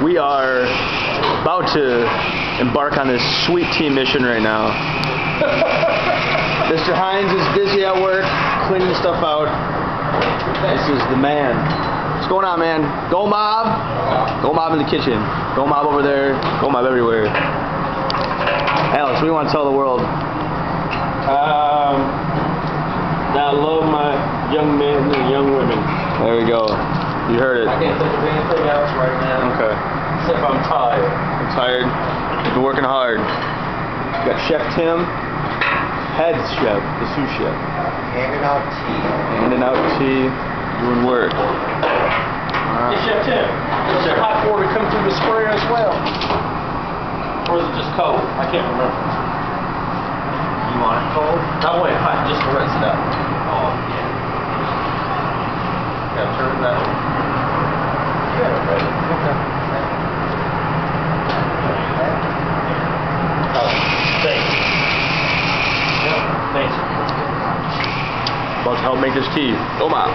We are about to embark on this sweet team mission right now. Mr. Hines is busy at work, cleaning stuff out. This is the man. What's going on, man? Go Mob! Go Mob in the kitchen. Go Mob over there. Go Mob everywhere. Alex, what do you want to tell the world? That I love my young men and young women. There we go. You heard it. I can't think of anything else right now. Okay. Except I'm tired. I'm tired. You've been working hard. You got Chef Tim, head chef, the sous chef. Handing out tea. Handing out tea, doing work. Hey, Chef Tim, is there hot water come through the sprayer as well? Or is it just cold? I can't remember. You want it cold? No, wait, hot, just to rinse it out. Oh, yeah. Gotta turn it that way. Yeah, ready. Okay. Oh, thanks. Yep, thanks. About to help make this tea. Go Mob.